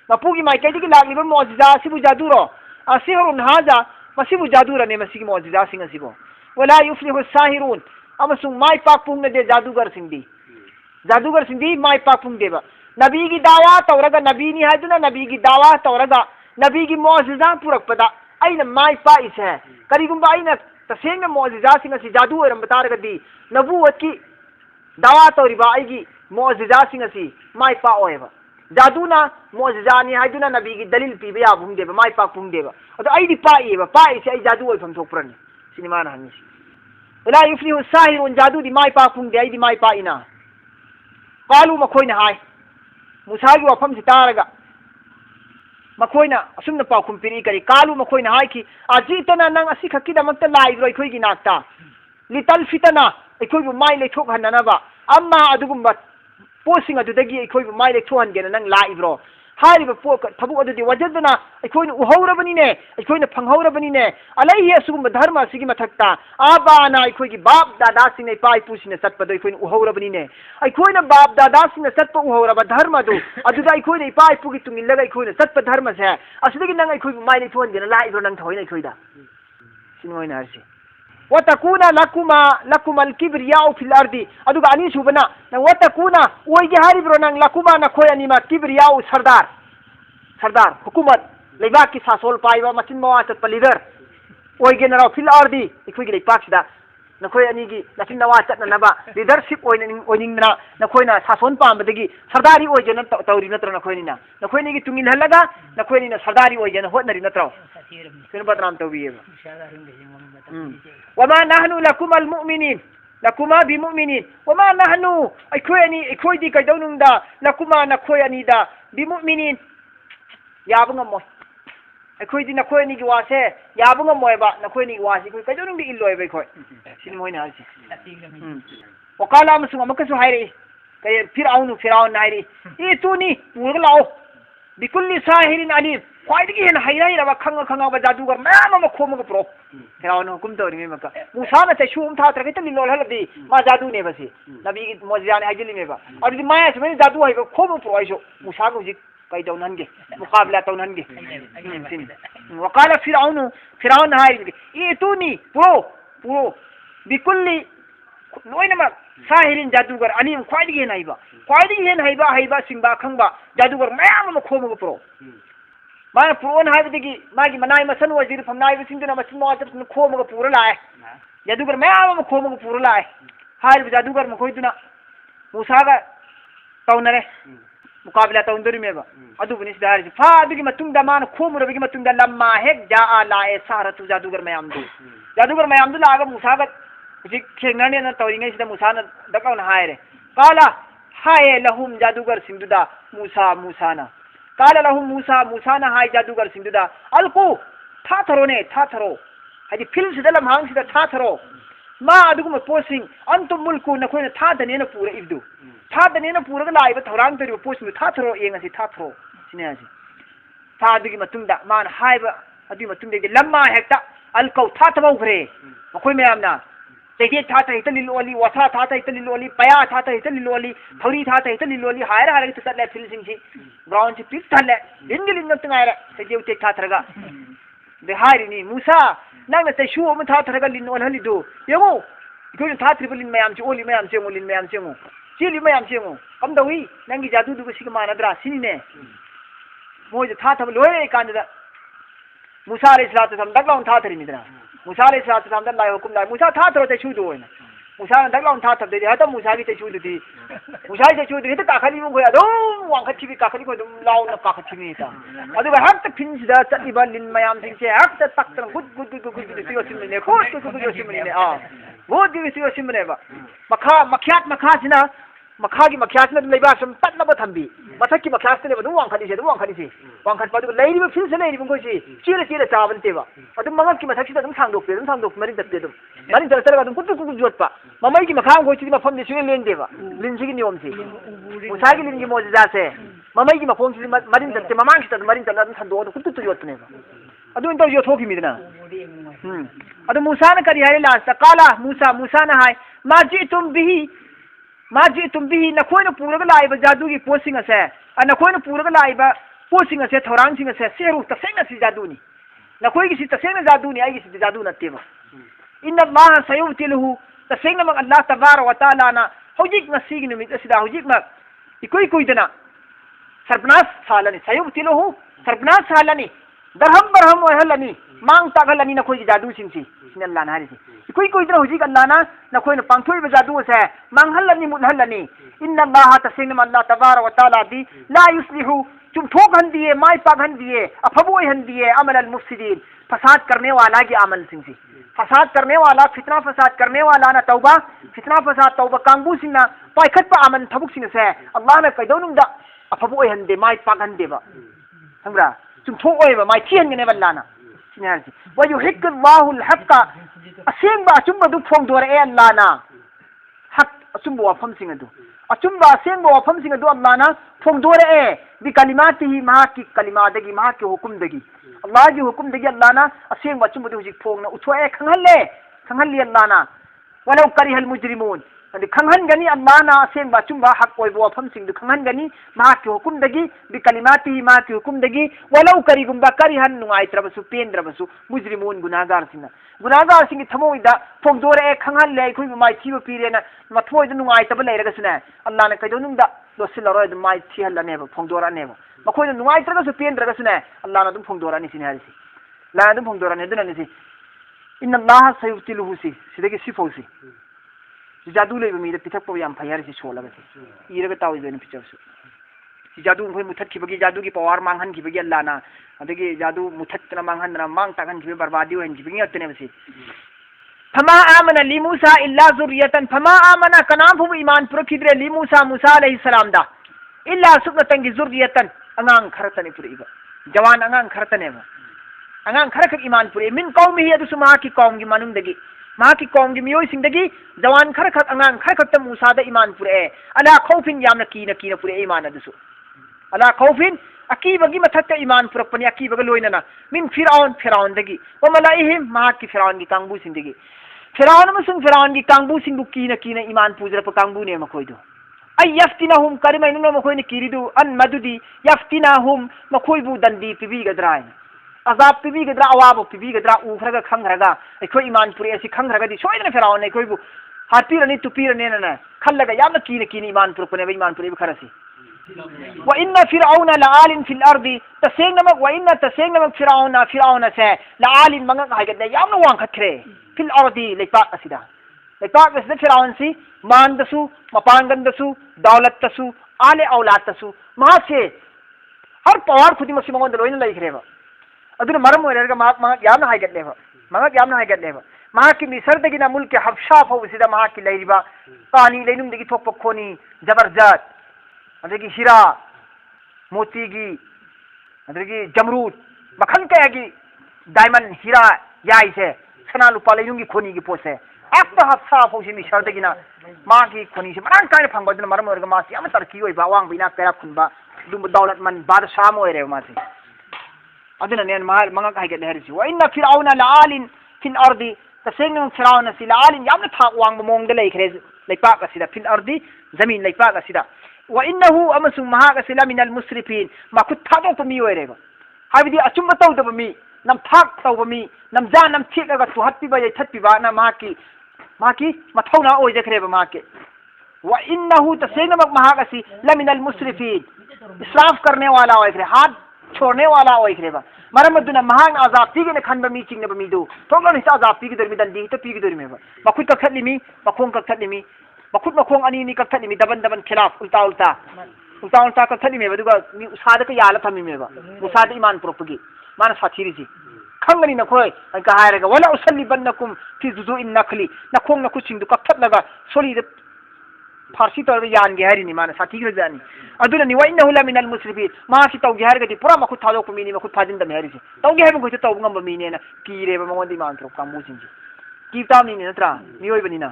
मपुगी माइकैदिगी लागलिबा मौजिजा सिबु जादूरो असेहरुन हाजा मसिबु जादूरने मसिगी मौजिजा सिंग सिबो वला युफ्लिहु साहिरुन अमसुंग माइ पाकपुंग दे जादूगर सिंदी माइ पाकपुंग देबा नबी की दावा तौरगा नबी नि हाइदुना नबी की दावा तौरगा नबी की मौजिजा पुरकपदा आइना माइ पाइस है करिगुंबा आइना तसेंग मौजिजा सिंग सि जादू ओरम बतारगदी नबुवत की दावा तौरिबा आइगी मौजिजा सिंग सि माइ पा ओएबा जादूना मौजिजा नि हाइदुना नबी की दलील पीबा याबुंग देबा माइ पाकपुंग देबा अदो आइदी पाइएबा पाइसे आई जादू ओइफम थोकप्रनि सिनेमान हानिस वला युफ्लिहु साहिरुन जादू दी माइ पाकपुंग दे आइदी माइ पाइना कालू मखोइना हाय मूसागी वाफम से तारगा मखोइना असुमना पाखुम पिरी करी कालू मखोइना हाय की अजीतना नंग असि खक्कीदमक्ता लाइब्रो अखोइगी नाक्ता लिटल फितना अखोइबु माइ लेथोक हन्ननबा अम्मा अदुगुम्बा पोसिंग अदुदगी अखोइबु माइ लेथोक हनगेना नंग लाइब्रो हारिब पोक थबु अदुदि वजदना अखोइन उहौरबनिने अखोइन फंगहौरबनिने अलैहि असुगुम धर्म सिगी मथक्ता आबाना अखोइगी बाप दादा सिने पाइ पुसिने सत्पदो अखोइन उहौरबनिने अखोइन बाप दादा सिने सत्प उहौरब धर्म दु अदुदा अखोइन पाइ पुगी तुंगिलगा अखोइन सत्प धर्म से असुदगी नंग अखोइ माइले थोनदिना लाइब्रो नंग थोइन अखोइदा सिनोइन हरसि वतकुना लकुमल किब्रियाउ फिल अर्दी अदुगा अनि सुबना न वतकुना ओइगे हारिब्रो नंग लकुमा न खोय अनिमा किब्रियाउ सरदार हुकुमत लेबाक की सासोल पाइबा मचिन मवा चतप लीडर ओइगे नराव फिल अर्दी इखुइगे लेबाक सिदा नखोय अनिगी लचिन नवा चतनबा लीडरशिप ओइनिंगना नखोयना सासोन पामबदगी सरदारी ओइजेन तौरी नत्र नखोयनिना नखोयनिगी तुंगिल हलगा नखोयनिना सरदारी ओइजेन होतनरी नत्रौ किन बदनाम तौबियेबा वमा नहनु लकुमल मुमिनीन लकुमा बिमुमिनीन वमा नहनु अखोयनी अखोयदी कैदौनुंदा लकुमा नखोयनीदा बिमुमिनीन याबंगमो अखोयदी नखोयनी की वासे याबंगमोयबा नखोयनी वासी कोई कैदौनुंदी इल्लोयबा अखोय सिन मोयना हालसि वकाला मसुंग अमकसु हायरे कय फिराउन नायरे ए तुनी पुरग लाओ बिकुल्ली साहिरिन अलीम ख्वाइदगी हेन हाइराइरबा खंगा जादूगर मैम अमा खोमग प्रो फिराउन हुकुम तौरिमे मका मूसा न चैशुम था तरगे तली लोल हलदी मा जादू ने बसी नबी की मोजिया ने हाइजलिमेबा अदि माया से मेनी जादू हाइबा खोम प्रो आइसो मूसा को जिक कई दौननगे मुकाबला तौननगे वकाल फिराउन हाइर ए तुनी पुरो बिकुल्ली लोइनमा साहिरिन जादूगर अनीम ख्वाइदगी हेन हाइबा सिंबा खंबा जादूगर मैम अमा खोमग प्रो माना पुरोन हाइबदगी मागी मनाई मसन वजीर फमनाई बसिंदना मसिन मवाचन खोमग पुर लाए जादूगर मैम अमा खोमग पुर लाए हाइब जादूगर मखोइदुना मूसागा तौनरे मुकाबला तौंदरिमेबा अदुबनि सिदारि फा अदुगी मतुंगदा मान खोमुरबगी मतुंगदा लम्मा हेक जा लाए सारतु जादूगर मयामदु लागा मूसागा जी खेंगने न तौरिंगे सिदा मूसाना दकाउन हायरे काला हाय लहुम जादूगर सिंदुदा मूसाना काला लहुम मूसाना हाय जादूगर सिंदुदा अलकू थाथरो हाजी फिल्म सिदा लमहांग सिदा थाथरो मा अदुगुम पोसिंग अंतुम मुल्कु नखोय थादने न पूरा इब्दु थादने न पूरा लाइब थौरांग तरि पोसिंग थाथरो येंगसि थाथरो सिनेयासि थादुगी मतुंगदा मान हायबा अदुगी मतुंगदे लम्मा हेक्ता अलकौ थाथबौखरे मखोय मयामना तेजे थाता हित लिलोली वसा थाता हित लिलोली पया थाता हित लिलोली थौरी थाता हित लिलोली हायर हायर तो सले फिलिंग सी ग्राउंड से पिक थले लिंग तंगायरे तेजे उते थाथरगा दे हारिनी मूसा नंग ते शू अम थाथरगा लिनोल हलिदो यमो इकोन थाथ्रिबल लिन मयाम से ओली मयाम से मोलिन मयाम से मो चिली मयाम से मो कम दवी नंगी जादू दुग सिग मानद्रा सिने मोज थाथब लोय कांदा मूसा अलैहिस्सलातु सम दगलाउन थाथरिनिदरा मूसा अलैहिस्सलातु सम दल्लाह हुकुम ला मूसा थाथरो ते छुदो होइना मूसा दगलाउन थाथब दे हता मूसा की ते छुदुदी मूसा ते छुदुदी त काखली मो गोया दो वांखथिबि काखली को दum लाउन काखथिबि ता अदुगा हत फिनसिदा चलिबा लिन मयाम सिंसे हत तक्तर गुद सियो सिमने को सियो सिमने आ वो दिवि सियो सिमने बा मख्यात मखासिना मखागी मख्यासना लेबा सम तत्लब थंबी मथकी मख्यासने बदु वांखलिसे वांखत पदु लेरिबा फिनसे लेरिबा कोसी चीले चावनतेबा अदु मंगक की मथकी दम सांदोक मरि दत्ते दम मरि दत्तरगा दम कुतु जोटपा ममई की मखा गोची मफम दिसुने लेंदेबा लिनसिगी नियम से मुसागी लिनगी मोजिजा से ममई की मफोम से मरि दत्ते ममांग से मरि दत्ते संदो कुतु जोटनेबा अदु इंतो जो थोकी मिदना अदु मूसा ने करी है लास्ट काला मूसा ने हाय माजी तुम भी नखोइन पूरग लाइब जादू की पोसिंग से नखोइन पूरग लाइब पोसिंग से थौरांग सिंग से सेरु तसेंग से जादूनी नखोइ की तसेंग जादूनी आई की जादू नतेबा इन अल्लाह सयुतिलहु तसेंग मग अल्लाह तबारक व तआला ना हौजिक नसीग निमित सिदा हौजिक मग इकोई कोइदना सरपनास सालनी सयुतिलहु सरपनास सालनी दरहम बरहम वहलनी मांग तागलनी नखोइ की जादू सिंसी सिन अल्लाह ना हरिसी कोई इतना हुजी अल्लाह ना नखोइन पांथोइब जादू से मांगहलनी मुनहलनी इन्न अल्लाह तसिंग अल्लाह तबारक व तआला दी ला युस्लिहु चुमठोक हंदिए माय पाग हंदिए अफबोय हंदिए अमल अल मुफसिदीन फसाद करने वाला की अमल सिंसी फसाद करने वाला फितना फसाद करने वाला ना तौबा फितना फसाद तौबा कांगबू सिंना पाइखत पा अमल थबुक सिंग से अल्लाह ने कैदौनुंदा अफबोय हंदे माय पाग हंदेबा हमरा चुमठोक ओयबा माय थियनगने बल्लाना सिनारसी व युहिक्कल्लाहुल हक्का असेंबा अचुम्बदु फोंदोरे अल्लाहना हक अचुम्ब वाफम सिंगदु अचुम्बा सेंबो वफमसिंग अदु अल्लाहना फोंदोरे बि कलिमातिही महाकी कलिमादगी महाकी हुकुमदगी अल्लाह की हुकुमदगी अल्लाहना असेंबा अचुम्बदु हुजिक फोंगना उथोए खंगहल्ली अल्लाहना वलौ करिहल मुजरिमून अदि खंगहनगनी अल्लाहना असेंबा अचुम्बा हक ओइबो वफमसिंग दु खंगहनगनी महाकी हुकुमदगी बि कलिमातिही महाकी हुकुमदगी वलौ करिगुम्बा करिहन नुंगाइत्रबसु पेंद्रबसु मुजरिमून गुनाहगार सिंग थमोइदा फोंदोरे खंगहल्ले अखोइ माइथिबो पीरेना मथोइदा नुंगाइतबा लेरगसुने अल्लाहना कैदोनुंदा लोसिलरोय दु माइ थिहल्लनेबा फोंदोरानेबा मखोइना नुंगाइत्रगसु पेंद्रगसुने अल्लाहना दु फोंदोरानि सिने हारिसि ला दु फोंदोरानि दुनानिसि इन्ना अल्लाह सयुतिलुहुसि सिदगी सिफौसि जादू लेबा मीदा पिथकपो याम फै हारिसि सोलगसि इरगा ताविबेन पिचरसु जादू भई मुथतखिबगी जादू की पावर मांगहनखिबगी अल्लाहना अदगी जादू मुथतना मांगहनना मांग तागहनखिबे बर्बादी होहनखिबगी अतनेबसि फमा आमना लि मूसा इल्ला जुर्रियतन फमा आमना कनाफु ईमान पुरखिद्रे लि मूसा अलैहि सलाम दा इल्ला सुबतंगी जुर्रियतन अंगांग खरतने पुरीबा जवान अंगांग खरतनेबा अंगांग खरखक ईमान पुरे मिन कौमी अदुसु माकी कौम की मनुंगदगी माकी कौम की मियोय सिंगदगी जवान खरखक अंगांग खरखक मूसा दा ईमान पुरे अला खौफिन यामना कीना पुरे ईमान अदुसु अला खौफिन अकीबगी मथक्ता ईमान पुरपनी अकीबग लोइनना मिन फिरौन दगी व मलाइहिम माकी फिरौन की कांगबू सिंगदगी फिरौन अमसुंग फिरौन की कांगबू सिंगु कीना ईमान पुजरप कांगबू ने मखोइदो ay yaftinahum karimay nung makoy ni kiridu an madudi yaftinahum makoybu dandi pibi gadray azab pibi gadra awabo pibi gadra ukhraga khangraga akhoi iman puri asi khangraga di soidna firaun ne koybu hatirani tupirane na khallaga yamna kini iman purpane iman puri kharasi wa inna fir'auna la'alin fil ardi tasengna wa inna tasengna fir'auna se la'alin manga haigade yamna wang khatre fil ardi lepa asida lepa asida fir'aun si मान दसु मपांगन दसु दौलत दसु आले औलाद दसु महा से हर पवार खुदी मसी मंगोंद लोइन लइखरेबा अदुन मरम ओइरगा मा यामना हाइगतलेबा मा की मिसरदगिना मुल्क के हबशा फौसिदा मा की लइरिबा पानी लेनुम दगी थोप खोनी जबरदस्त अदगी हिरा मोतीगी अदगी जमरूद मखन कयगी डायमंड हिरा याइसे सना लुपा लेनुंगी खोनी की पोसे आपदा हबशा फौसि मिसरदगिना मागी खोनी से मरान काय फंगबदन मरम ओइरगा मासी याम तरकी ओइबा वांग बिना कया खुनबा दुम दौलत मन बादशाह मोइरे मासी अदुना नेन मार मंगा काइगे लेहरिसि व इन्ना फिरौना लआलिन फिल अर्दी तसेंग फिरौना सि लआलिन याम था वांग मोंग दे लेखरे लेपाक असिदा फिल अर्दी जमीन लेपाक असिदा व इन्नहु अमसु महाग असिला मिनल मुस्रिफिन माखु थादो पमी ओइरेबा हाबिदि अचुम तौदब मी नम थाक तौब मी नम जा नम थिकगा तुहत्तिबा ये थत्तिबा ना माकी मथौना ओइजखरेबा माके व इन्नहु तसेंग महाग असि लमिनल मुस्रिफिन इसराफ करने वाला ओइखरे हाथ छोड़ने वाला ओइखरेबा मरमदुना महान आजाब पीगे खनब मी चिंगब मीदु तोगन हिसा आजाब पीगे दरमी दंदी तो पीगे दरमेबा मखुत कखलिमी मखोंग कखलिमी मखुत मखोंग अनि नि कखलिमी दबन खिलाफ उल्टा कखलिमेबा दुगा मी उसाद का याला थमीमेबा उसाद ईमान प्रोपगी मान साथीरिजी खंगनी नखोय अंका हायरगा वला उसल्लिबन्नकुम फी जुजुइन नखली नखोंग नखुचिंग दु कखतलगा सोली फारसी तौर यान गेहरी मान साथी जानी अदुना निवाइनहु लमिनल मुस्रिफिन मा सी तौ गेहरगदी पुरा मखुत थादोक मीनी मखुत फाजिन दम हेरिसी तौ गेहर मखुत तौ ngam मीने ना कीरेबा मंगोंदी मान त्रो कामु सिंजी कीताम नी नत्रा मियोइबनिना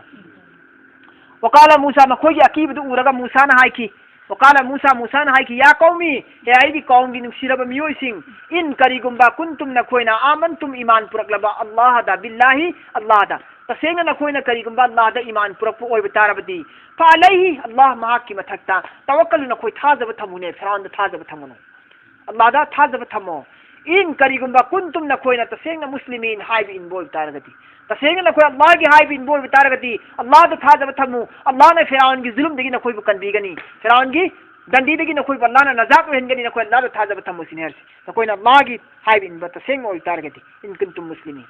वकाला मूसा मखोगी अकीबदु उरगा मूसा ना हाइकी वकाला मूसा ना हाइकी या कौमी हे आइबी कौम गी नुसिरबा मियोइसिंग इन करिगुम्बा कुंतुम नखोइना आमनतुम ईमान पुरकलबा अल्लाह दा बिल्लाहि अल्लाह दा तसेंग नखोइना करिगुम्बा अल्लाह दा ईमान पुरकपु ओइब तारबदी फालैहि अल्लाह मा की मथक्ता तवक्कल नखोइ थाजब थमुने फरान थाजब थमुनो अल्लाह दा थाजब थमो इन करिगुम्बा कुंतुम नखोइना तसेंग मुस्लिमीन हाइब इन बोल तारगदी तसेंग नखोइ अल्लाह की हाइब इन बोल तारगदी अल्लाह दा थाजब थमु अल्लाह ने फरान की जुल्म दगी नखोइ कनबीगनी फरान की दंडी दगी नखोइ अल्लाह ने नजात वेनगनी नखोइ अल्लाह दा थाजब थमु सिनेरसी नखोइ अल्लाह की हाइब इन तसेंग ओल तारगदी इन कुंतुम मुस्लिमीन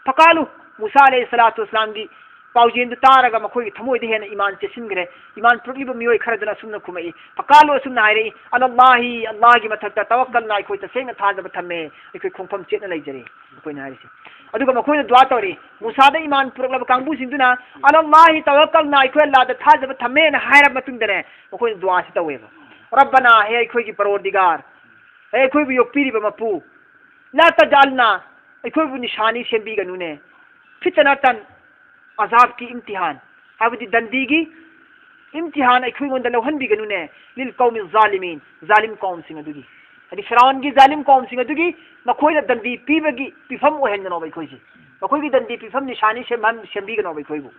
फकालु मूसा अलैहिस्सलातु वस्सलाम की पाउजेंद तारगा मखोई थमोइदे हेन ईमान चेसिनग्रे ईमान पुरलिबा मियोय खरदना सुमना खुमई फकालो सुमना हाइरे अल्लाही अल्लाह की मथक्ता तवक्कलना अखोइ तसेंग थाजब थमे अखोइ खोंफम चेतना लैजरे अखोइ नारिसे अदुगा मखोइ दुआ तौरी मूसा दा ईमान पुरलब कांगबु सिंदुना अल्लाही तवक्कलना अखोइ अल्लाह दा थाजब थमे न हाइरा मतुंदरे मखोइ दुआ सि तवेबा रब्बना हे अखोइ की परवरदिगार हे अखोइ बु योक्पिरिबा मपु ला तजालना अखोइ बु निशानी सेंबीगनुने फितनतन अजाब की इम्तिहान हाबदी दंदी की इम्तिहान अखोइगोंद लौहनबिगनुने लिल कौमिल जालिमीन जालिम कौम सिंग अदुगी हदि फिरौन की जालिम कौम सिंग अदुगी मखोइना दंडी पीबगी पिफम ओहेनगनो बैखोइसे मखोइगी दंडी पिफम निशानी सेमबिगनो बैखोइबु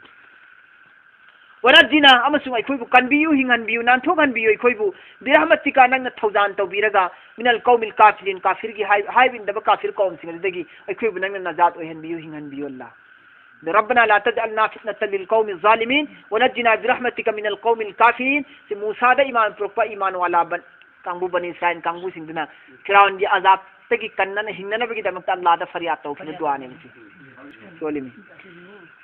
वरजिना अमसुंग अखोइबु कनबियु हिंगनबियु नानथोगनबियु अखोइबु बिरहमतिका नंग थौजान तौबिरगा मिनल कौमिल काफिरिन काफिरगी हाइबिंदब काफिर कौम सिंग अदुगी अखोइबु नंग नजात ओहेनबियु हिंगनबियु अल्लाह रब्बना ला तजअलना फितनतल लिल कौमिल ज़ालिमीन वनज्जिना बिरहमतिका मिनल कौमिल काफिरीन से मूसा दा ईमान प्रोपा ईमान वाला बन कांगबु बनी इस्राइल कांगबु सिंगना फिरौन की अजाब तकी कन्नन हिंगनबगी दमक अल्लाह दा फरियाद तौखिन दुआने में सोलिमी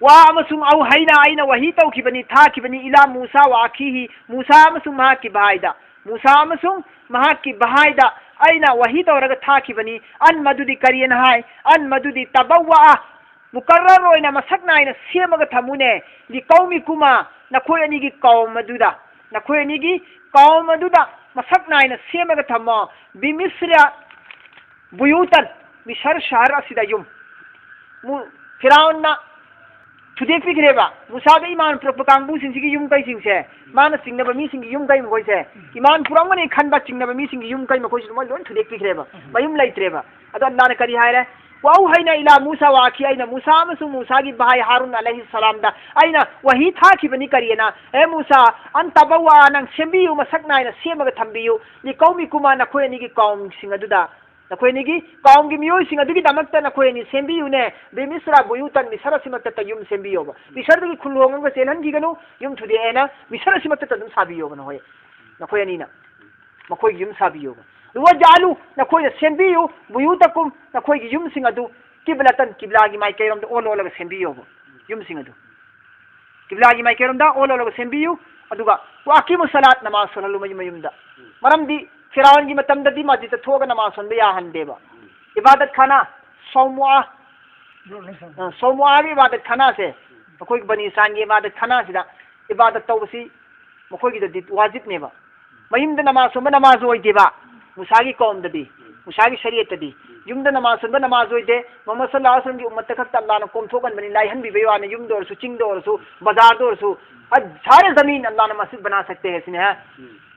वा अमसुंग औ हैना आइना वही तौखिबनी थाखिबनी इला मूसा व अखीही मूसा अमसुंग महा की बहाइदा मूसा अमसुंग महा की बहाइदा आइना वही तौरग थाखिबनी अन मदुदी करियन हाय अन मदुदी तबव्वा मुकर्रर ओइना मसक नाइना सेमग थमुने लि कौमी कुमा नखोय अनिगी कौम मदुदा नखोय अनिगी कौम मदुदा मसक नाइना सेमग थमो बिमिस्र बुयूतन मिसर शहर असिदा युम फिरौन ना थुदेक पिखरेबा मुसा दा ईमान पुरप कांगबु सिंसिगी युम कै सिंसे माना सिंगनबा मी सिंगी युम कै मखोइसे ईमान पुरमने खनबा चिंगनबा मी सिंगी युम कै मखोइसे मोय लोन थुदेक पिखरेबा मयुम लैत्रेबा अदो अल्लाह ने करी हायरे वाउ हैना इला मूसा वाखी आइना मूसा अमसुंग मूसा की भाई हारून अलैहि सलाम दा आइना वही थाखिबनी करियना ए मूसा अन तबवा नंग सेंबियु मसक नाइना सेमग थंबियु लि कौमी कुमा नखोयनी की कौम सिंग अदुदा नखोयनी की कौम की मियोय सिंग अदुगी दमक त नखोयनी सेंबियु ने बे मिस्रा बुयुतन मिसर सिमत त युम सेंबियो बा मिसर दगी खुलोंग ग सेलन की गनु युम थुदे एना मिसर सिमत त दुम साबियो गन होय नखोयनी ना मखोय युम साबियो बा वजालू नखोय सेंबियु बुयुतकुम नखोय की युम सिंग अदु किबलतन किबला की माइकैरोम द ओल ओलग सेंबियो बा युम सिंग अदु किबला की माइकैरोम दा ओल ओलग सेंबियु अदुगा वाकिमु सलात नमाज सोनलु मयुम दा मरमदी फिरौन की मतम ददी मस्जिद थोग नमाज सोन या हंदेबा इबादत खाना सोमुआ की इबादत खाना से मखोय बनी इंसान की इबादत खाना सिदा इबादत तौबसी मखोय की ददी वाजिब नेबा मयुम द नमाज सोम नमाज ओइदेबा मूसा की कौम ददी मूसा की शरीयत ददी युम द नमाज सोम नमाज ओइदे मोहम्मद सल्लल्लाहु अलैहि वसल्लम की उम्मत खत अल्लाह ने कोमथोगन बनी लाइहन भी बेवाने युम दोरसु चिंग दोरसु बाजार दोरसु सारे जमीन अल्लाह ने मस्जिद बना सकते हैं इसने है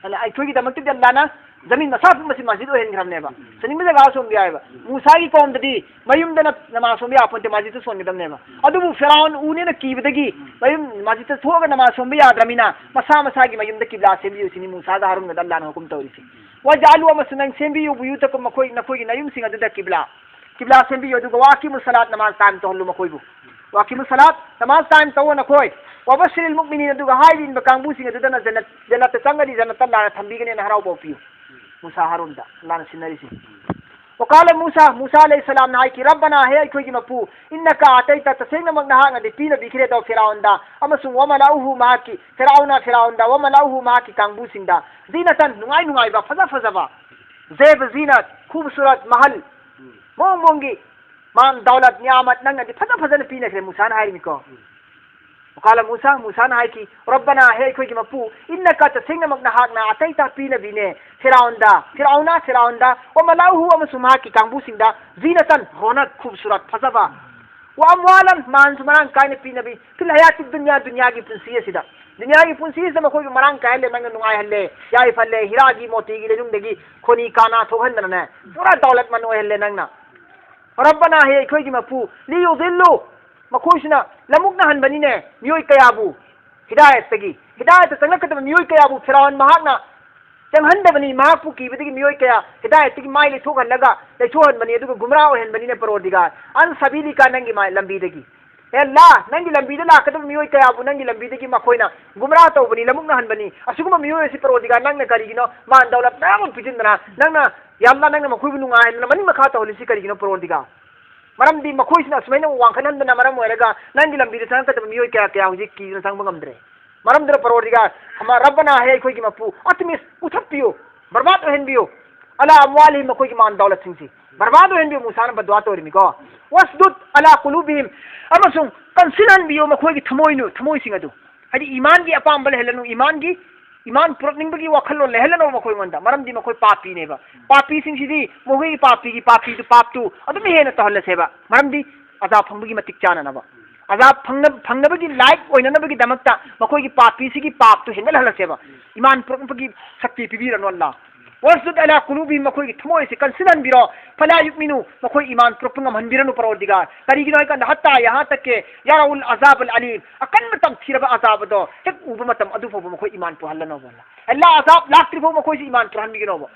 अखोई की दमक अल्लाह ना जमीन मसाफ मसी मस्जिद ओहेन घरनेबा सनिंग जगह सोम बियायबा मूसा की कौम ददी मयुम द नमाज सोम बिया आपन मस्जिद सोन गदमनेबा अदुबु फिरौन उने न कीबदगी मयुम मस्जिद थोग नमाज सोम बिया द्रमिना मसा मसा की मयुम द किबला से बियु सिनी मूसा दा हारून अल्लाह ने हुकुम तौरिसी वजालू अमसुनंग सेंबियु बुयुतकुम मखोय नखोय की नयुम सिंग अदुदा किबला सेंबियु अदुगा वाकिमु सलात नमाज टाइम तोहलु मखोयबु वाकिमु सलात नमाज टाइम तव नखोय वबशिरिल मुमिनीन अदुगा हाइबिन बकांगबु सिंग अदुदा जन्नत चंगदी जन्नत अल्लाह थंबिगने हराव बोपियु मूसा हारून दा अल्लाह ने सिनरिसी वकाल मूसा अलैहि सलाम नाय की रब्बना हे अखोय की मपू इन्नका आतैता तसेंग मग नहांग दे पीन बिखरे दो फिरौन दा अमसुंग वमलाउहु माकी फिरौन दा वमलाउहु माकी कांगबु सिंग दा जीनतन नुंगाई नुंगाई बा फजा ज़ेब जीनत खूबसूरत महल मोंगी मान दौलत नियामत नंग दे फजा ने पीन खरे मूसा नाय मिको वकाल मूसा नाय की रब्बना हे अखोय की मपू इन्नका तसेंग मग नहांग ना आतैता पीन बिने फिरौन दा वमलाउहु अमसुंग माकी कांगबु सिंग दा जीनतन रौनक खूबसूरत फजबा व अमवालन मान सुमरान कायने पीनबी फिल हयात दुनिया की पुंसी सिदा दुनिया की पुंसी से मखोय मरांग कायले नंग नुंगाय हल्ले याई फल्ले हीरा की मोती की लेजुंग देगी खोनी काना थोहन ने पूरा दौलत मन ओहल्ले नंगना रब्बना हे अखोय की मपू लियुदिल्लु मखोयसना लमुकना हनबनी ने मियोय कयाबू हिदायत चंगलकत मियोय कयाबू फिरौन महाकना चंगहनदबनी महाकपू कीबदगी मियोय कया हिदायत की माय लेथोगहलगा लेथोहनबनी अदुगा गुमराह ओहनबनी ने परवरदिगार अन सबीली का नंगी माय लंबीदगी हे अल्लाह नंगी लंबीदा लाकदब मियोय कयाबू नंगी लंबीदगी मखोयना गुमराह तौबनी लमुकना हनबनी असुगुमा मियोय सि परवरदिगार नंगना करिगिनो मान दौलत नाम पिजिंदना नंगना यामना नंगना मखोयबु नुंगाय मनि मखा तौलिसि करिगिनो परवरदिगार मरमदी मखोयसिना सुमैना वांखनंदना मरम ओरगा नंगी लंबीदा चंगकदब मियोय कया हुजिक कीजना संग गमद्रे मरमदर परवरदिगार हमा रब्बना है अखोय की मपू अतमिस उथपियो बर्बाद ओहनबियो अला अमवाली मखोय की मान दौलत सिंसी बर्बाद ओहनबियो मूसा ने बदवा तोरिमिको वसदुद अला कुलूबिहिम अमसुंग कंसिलन बियो मखोय की थमोय सिंग अदु हदि ईमान की अपाम बल हेलनु ईमान पुरनिंबगी वखलो लेहलनो मखोय मंदा मरमदी मखोय पापी नेबा पापी सिंसिदी मखोय पापी दु पापतु अदुम हेन तहल्लसेबा मरमदी अजा फंबगी मतिक चाननबा अजाब फंगनबगी लाइक ओइननबगी दमकता मखोई की पापी सिगी पाप तो हेंगल हलसेबा ईमान पुरपगी शक्ति पिबीरनो अल्लाह वसुद अला कुलूबी मखोई की थमोय से कंसिनन बिरो फला युमिनु मखोई ईमान पुरपंगम हनबिरनु परवरदिगार करिगिनो का हत्ता यहां तक के याराउल अजाब अल अलीम अकन मतम थिरबा अजाब दो तक उब मतम अदु फोब मखोई ईमान पुहल्लनो बोला अल्लाह अजाब लाक्ट्रि फो मखोई से ईमान पुरहन बिगिनो बो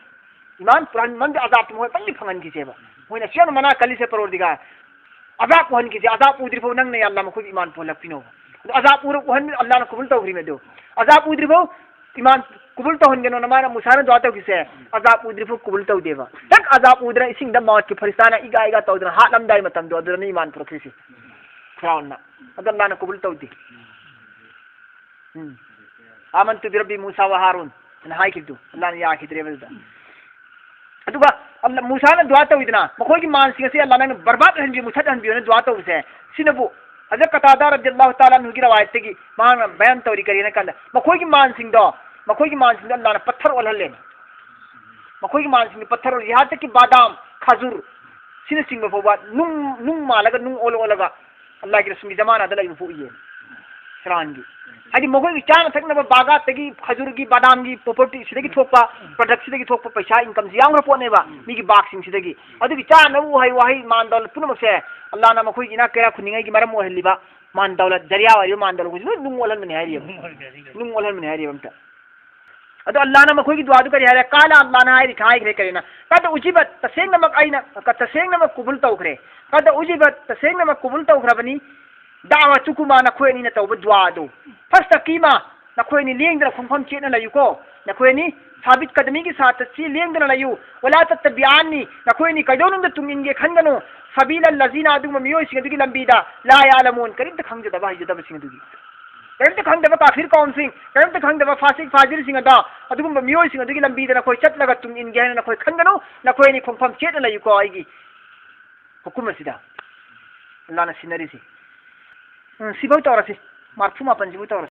ईमान पुरहन मन अजाब तुम पल्ली फंगन की सेवा मोइना सियन मना कली से परवरदिगार अजाब पुहन की अजाब उद्रि फो नंग ने अल्लाह मखोई ईमान पुहलपिनो अजाब उर पुहन अल्लाह ने कबूल तौरी में दो अजाब उद्रि फो ईमान कबूल तो होंगे नमाना मुसाना दुआ तो किसे अजाब उद्रि फो कबूल तो देवा तक अजाब उद्रा इसिंग द मौत की फरिस्ताना इगा तो उद्रा हाथ लमदाई मतम दो उद्रा ईमान प्रोफेसी फिरौन अल्लाह ने कबूल तो दी आमंतु बिरब्बी मूसा व हारून ने हाई किदु अल्लाह ने या खिदरे बलदा अदुगा अल्लाह मूसा ने दुआ तो इतना मखोई की मानसिक से अल्लाह ने बर्बाद हन भी मुसद हन भी ने दुआ तो से सिनबु अजर कतादा रदियल्लाहु ताला अन्हु की रवायत की मान बयान तौरी करिए कल मखोई की मानसिक दो मखोई की मानसिक अल्लाह ने पत्थर ओलहले मखोई की मानसिक पत्थर यहाँ तक कि बादाम खजूर सिन सिंग फोबा नुंग मालगा नुंग ओल ओलगा अल्लाह की रसूल की जमाना दलाई फोइए शरान की हादी मखोई की चान थकना बागा तगी खजूर की बादाम की प्रॉपर्टी सिदगी थोपा प्रोडक्ट सिदगी थोपा पैसा इनकम से यांग पोनेबा मीगी बाक्सिंग सिदगी अदुगी चान वो है वाही मान दौलत पुनमक से अल्लाह ना मखोई की ना कया खुनिंgai की मरम ओहलिबा मान दौलत जरिया वाली मान दौलत कुछ नुंग ओलन में हारिय नुंग ओलन में हारिय हमता अदो अल्लाह ना मखोई की दुआ तो करी हारे काला अल्लाह ना हारी खाई करे करेना कद उजिबत तसेंग नमक आईना तसेंग नमक कुबुल तौखरे कद उजिबत तसेंग नमक कुबुल तौखरबनी दावा चुकुमा नखोयनी न तौब दुआ दो फर्स्ट कीमा नखोयनी लेंगदरा खुंफम चेना लयुको नखोयनी साबित कदमी के साथ ची लेंगदरा लयु वला तत्बियानी नखोयनी कदोनुंद तुमिंगे खनगनो सबील लजीना अदुम मियोय सिंगदुगी लंबीदा ला यालमून करिम त खंगजदा बाहिजदा सिंगदुगी करिम त खंगदबा काफिर कौम सिंग करिम त खंगदबा फासिक फाजिल सिंगदा अदुम मियोय सिंगदुगी लंबीदा नखोय चतलगा तुम इनगे हन नखोय खनगनो नखोयनी खुंफम चेना लयुको आईगी हुकुम सिदा अल्लाह न सिनरी सी सिबौ तौरसी मार्फू मापन सिबौ तौरसी